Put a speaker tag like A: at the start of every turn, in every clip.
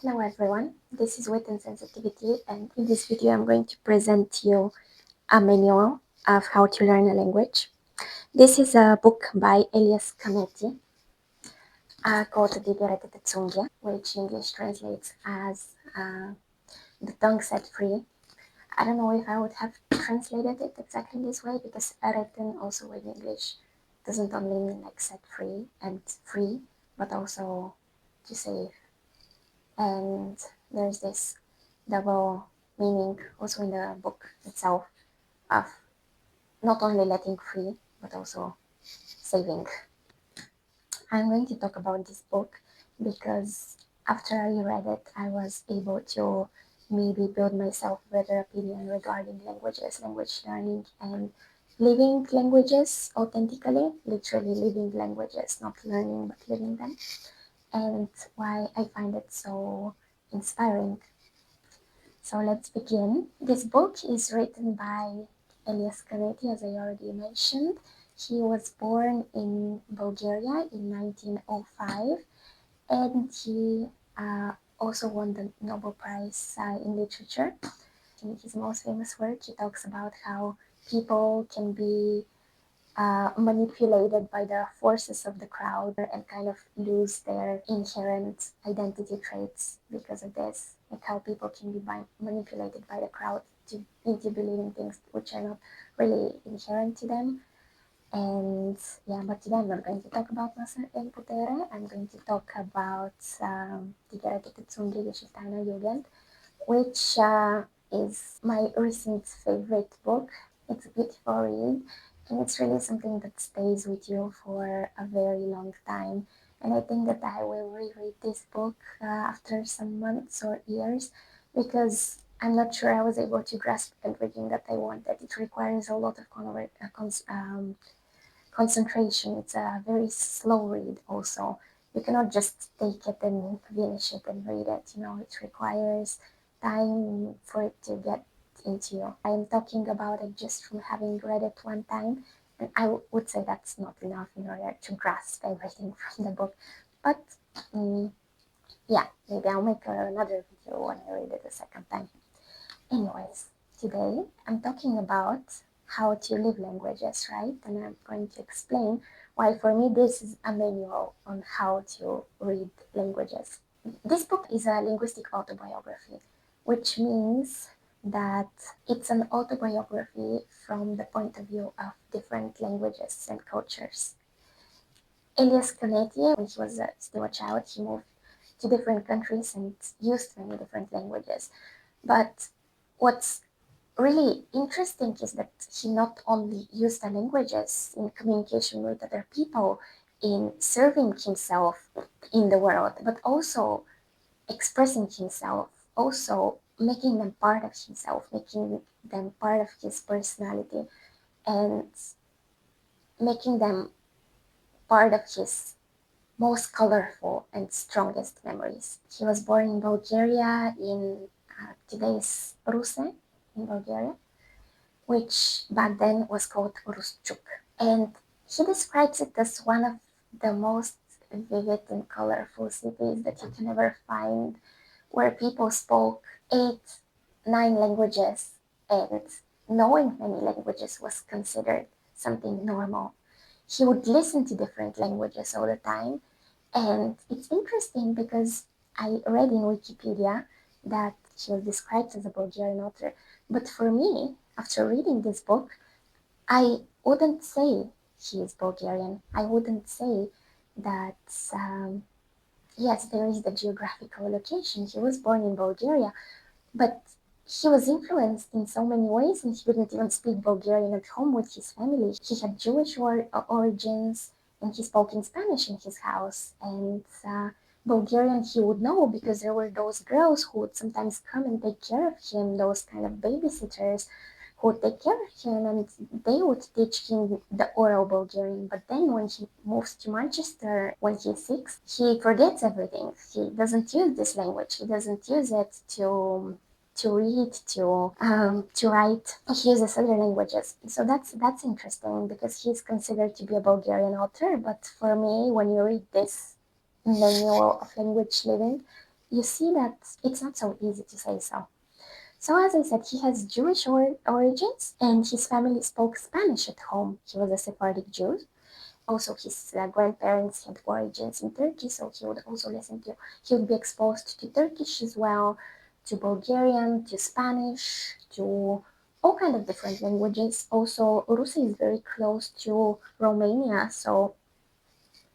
A: Hello everyone, this is Wit and Sensitivity, and in this video I'm going to present you a manual of how to learn a language. This is a book by Elias Canetti called the Gerettete Zunge, which English translates as the tongue set free. I don't know if I would have translated it exactly this way because written also in English doesn't only mean like set free and free, but also to save. And there's this double meaning also in the book itself of not only letting free but also saving. I'm going to talk about this book because after I read it, I was able to maybe build myself a better opinion regarding languages, language learning, and living languages authentically, literally living languages, not learning but living them, and why I find it so inspiring. So let's begin. This book is written by Elias Canetti, as I already mentioned. He was born in Bulgaria in 1905, and he also won the Nobel Prize in Literature. In his most famous work, he talks about how people can be manipulated by the forces of the crowd and kind of lose their inherent identity traits because of this. Like how people can be manipulated by the crowd into believing things which are not really inherent to them. And yeah, but today I'm not going to talk about Masa and Putere. I'm going to talk about the gerettete Zunge Geschichte Jugend, which is my recent favorite book. It's a beautiful read, and it's really something that stays with you for a very long time. And I think that I will reread this book after some months or years because I'm not sure I was able to grasp everything that I wanted. It requires a lot of concentration. It's a very slow read, also. You cannot just take it and finish it and read it. It requires time for it to get into you. I am talking about it just from having read it one time, and I would say that's not enough in order to grasp everything from the book. But yeah, maybe I'll make another video when I read it a second time. Anyways, today I'm talking about how to live languages, right? And I'm going to explain why for me this is a manual on how to read languages. This book is a linguistic autobiography, which means that it's an autobiography from the point of view of different languages and cultures. Elias Canetti, when he was still a child, he moved to different countries and used many different languages. But what's really interesting is that he not only used the languages in communication with other people, in serving himself in the world, but also expressing himself, also making them part of himself, making them part of his personality, and making them part of his most colorful and strongest memories. He was born in Bulgaria, in today's Russia, in Bulgaria, which back then was called Ruschuk. And he describes it as one of the most vivid and colorful cities that you can ever find, where people spoke 8, 9 languages, and knowing many languages was considered something normal. He would listen to different languages all the time, and it's interesting because I read in Wikipedia that he was described as a Bulgarian author, but for me, after reading this book, I wouldn't say he is Bulgarian. I wouldn't say that, yes, there is the geographical location. He was born in Bulgaria, but he was influenced in so many ways, and he didn't even speak Bulgarian at home with his family. He had Jewish origins, and he spoke in Spanish in his house. And Bulgarian he would know because there were those girls who would sometimes come and take care of him, those kind of babysitters who would take care of him, and they would teach him the oral Bulgarian. But then when he moves to Manchester when he's 6, he forgets everything. He doesn't use this language. He doesn't use it to read, to write. He uses other languages. So that's interesting because he's considered to be a Bulgarian author. But for me, when you read this manual of language living, you see that it's not so easy to say so. So, as I said, he has Jewish origins, and his family spoke Spanish at home. He was a Sephardic Jew. Also, his grandparents had origins in Turkey, so he would also listen to, he would be exposed to Turkish as well, to Bulgarian, to Spanish, to all kind of different languages. Also, Russia is very close to Romania, so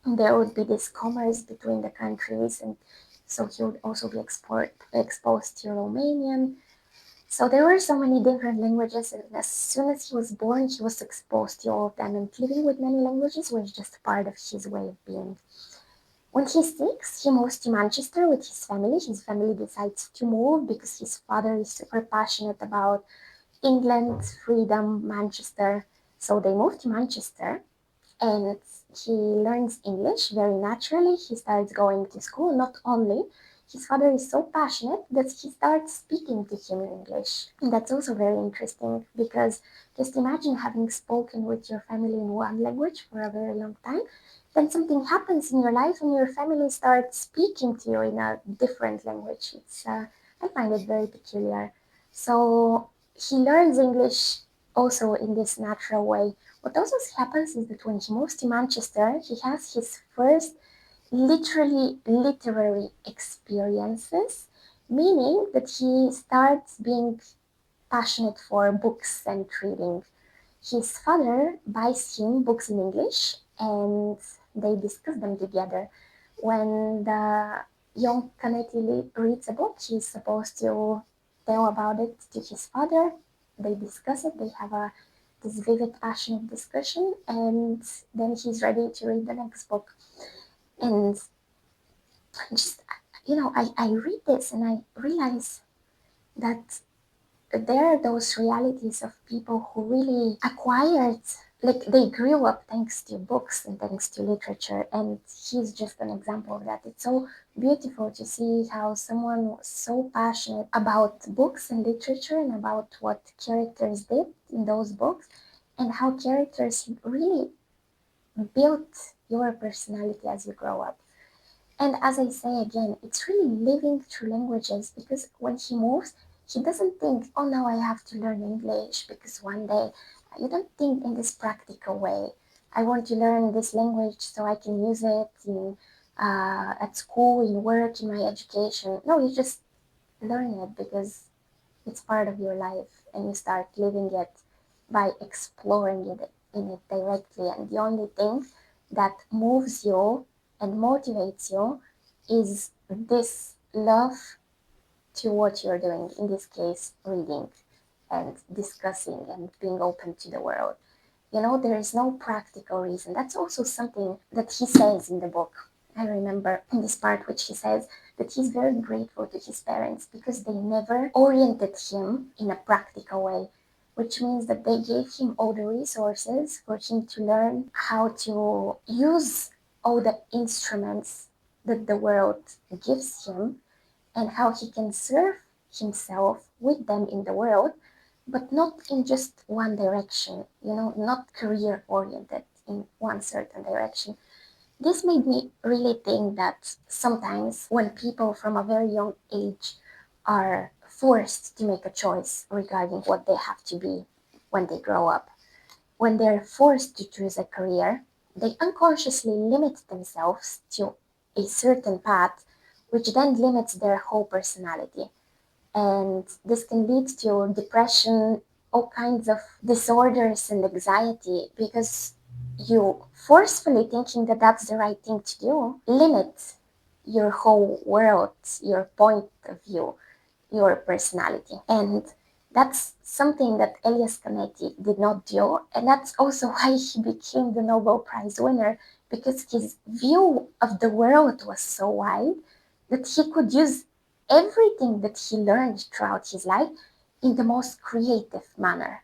A: there would be this commerce between the countries, and so he would also be exposed to Romanian. So there were so many different languages, and as soon as he was born, he was exposed to all of them, and living with many languages was just part of his way of being. When he's 6, he moves to Manchester with his family. His family decides to move because his father is super passionate about England, freedom, Manchester. So they move to Manchester, and he learns English very naturally. He starts going to school. Not only, his father is so passionate that he starts speaking to him in English. And that's also very interesting because just imagine having spoken with your family in one language for a very long time. Then something happens in your life and your family starts speaking to you in a different language. I find it very peculiar. So he learns English also in this natural way. What also happens is that when he moves to Manchester, he has his first literally literary experiences, meaning that he starts being passionate for books and reading. His father buys him books in English and they discuss them together. When the young Canetti reads a book, he's supposed to tell about it to his father. They discuss it, they have this vivid, passionate discussion, and then he's ready to read the next book. And just, I read this and I realize that there are those realities of people who really acquired, like they grew up thanks to books and thanks to literature, and he's just an example of that. It's so beautiful to see how someone was so passionate about books and literature and about what characters did in those books, and how characters really built your personality as you grow up. And as I say again, it's really living through languages because when he moves, he doesn't think, oh, now I have to learn English because one day, you don't think in this practical way. I want to learn this language so I can use it at school, in work, in my education. No, you just learn it because it's part of your life and you start living it by exploring it in it directly. And the only thing that moves you and motivates you is this love to what you're doing, in this case, reading and discussing and being open to the world. There is no practical reason. That's also something that he says in the book. I remember in this part which he says that he's very grateful to his parents because they never oriented him in a practical way, which means that they gave him all the resources for him to learn how to use all the instruments that the world gives him and how he can serve himself with them in the world, but not in just one direction, not career oriented in one certain direction. This made me really think that sometimes when people from a very young age are forced to make a choice regarding what they have to be when they grow up, when they're forced to choose a career, they unconsciously limit themselves to a certain path, which then limits their whole personality. And this can lead to depression, all kinds of disorders and anxiety because you forcefully thinking that that's the right thing to do limits your whole world, your point of view, your personality. And that's something that Elias Canetti did not do. And that's also why he became the Nobel Prize winner, because his view of the world was so wide that he could use everything that he learned throughout his life in the most creative manner.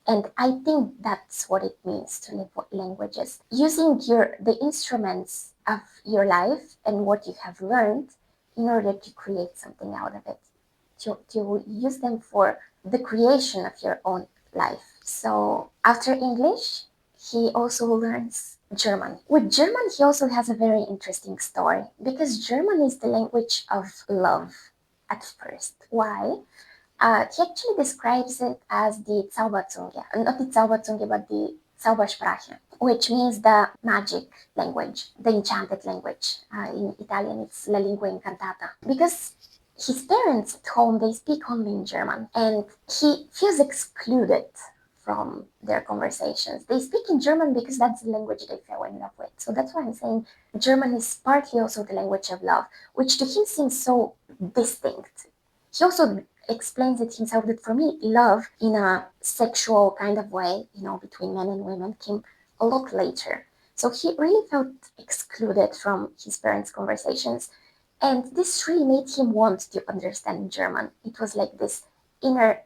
A: And I think that's what it means to live with languages. Using the instruments of your life and what you have learned in order to create something out of it. To use them for the creation of your own life. So after English, he also learns German. With German, he also has a very interesting story because German is the language of love at first. Why? He actually describes it as the Zauberzunge, not the Zauberzunge, but the Zaubersprache, which means the magic language, the enchanted language. In Italian, it's la lingua incantata. Because his parents at home, they speak only in German, and he feels excluded from their conversations. They speak in German because that's the language they fell in love with. So that's why I'm saying German is partly also the language of love, which to him seems so distinct. He also explains it himself that for me, love in a sexual kind of way, between men and women came a lot later. So he really felt excluded from his parents' conversations. And this really made him want to understand German. It was like this inner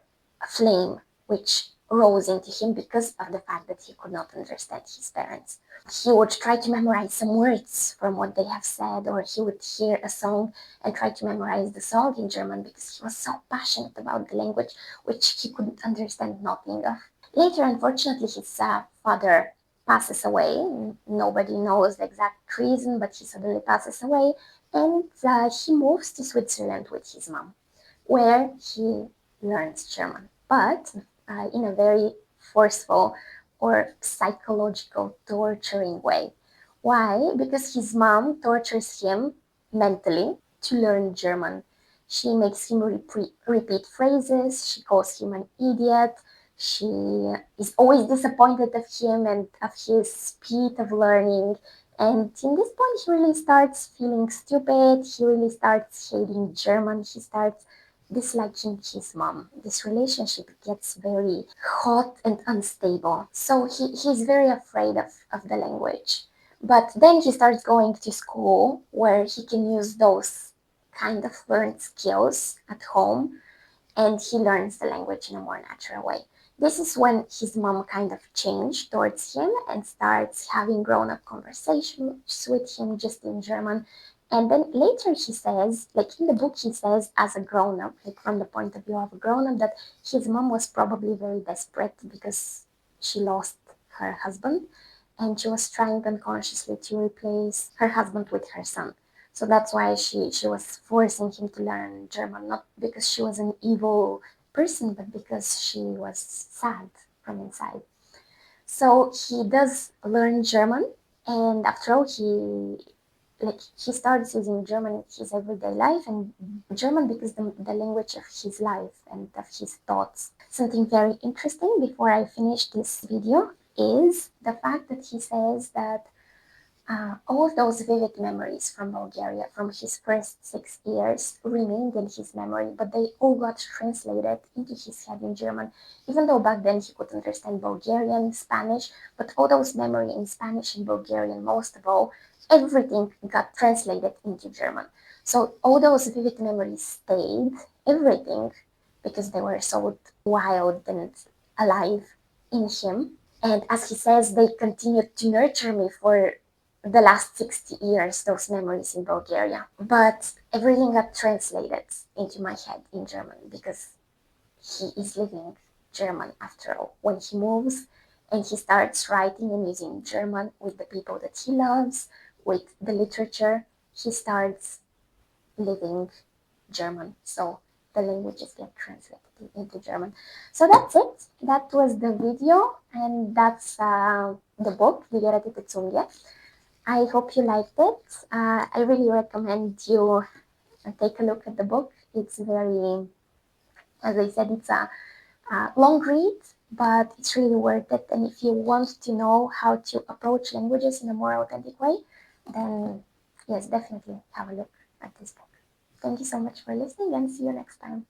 A: flame which rose into him because of the fact that he could not understand his parents. He would try to memorize some words from what they have said, or he would hear a song and try to memorize the song in German because he was so passionate about the language which he couldn't understand nothing of. Later, unfortunately, his father passes away. Nobody knows the exact reason, but he suddenly passes away, and he moves to Switzerland with his mom, where he learns German, but in a very forceful or psychological, torturing way. Why? Because his mom tortures him mentally to learn German. She makes him repeat phrases, she calls him an idiot, she is always disappointed of him and of his speed of learning. And in this point, he really starts feeling stupid. He really starts hating German. He starts disliking his mom. This relationship gets very hot and unstable. So he's very afraid of the language. But then he starts going to school where he can use those kind of learned skills at home, and he learns the language in a more natural way. This is when his mom kind of changed towards him and starts having grown up conversations with him just in German. And then later he says, like in the book, he says, as a grown up, like from the point of view of a grown up, that his mom was probably very desperate because she lost her husband and she was trying unconsciously to replace her husband with her son. So that's why she was forcing him to learn German, not because she was an evil person, but because she was sad from inside. So he does learn German, and after all, he starts using German in his everyday life, and German becomes the language of his life and of his thoughts. Something very interesting before I finish this video is the fact that he says that all of those vivid memories from Bulgaria, from his first 6 years, remained in his memory, but they all got translated into his head in German, even though back then he could understand Bulgarian, Spanish, but all those memories in Spanish and Bulgarian, most of all, everything got translated into German. So all those vivid memories stayed, everything, because they were so wild and alive in him. And as he says, they continued to nurture me for the last 60 years, those memories in Bulgaria. But everything got translated into my head in German because he is living German after all. When he moves and he starts writing and using German with the people that he loves, with the literature, he starts living German. So the languages get translated into German. So that's it. That was the video, and that's the book, Die gerettete Zunge. I hope you liked it. I really recommend you take a look at the book. It's very, as I said, it's a long read, but it's really worth it. And if you want to know how to approach languages in a more authentic way, then yes, definitely have a look at this book. Thank you so much for listening, and see you next time.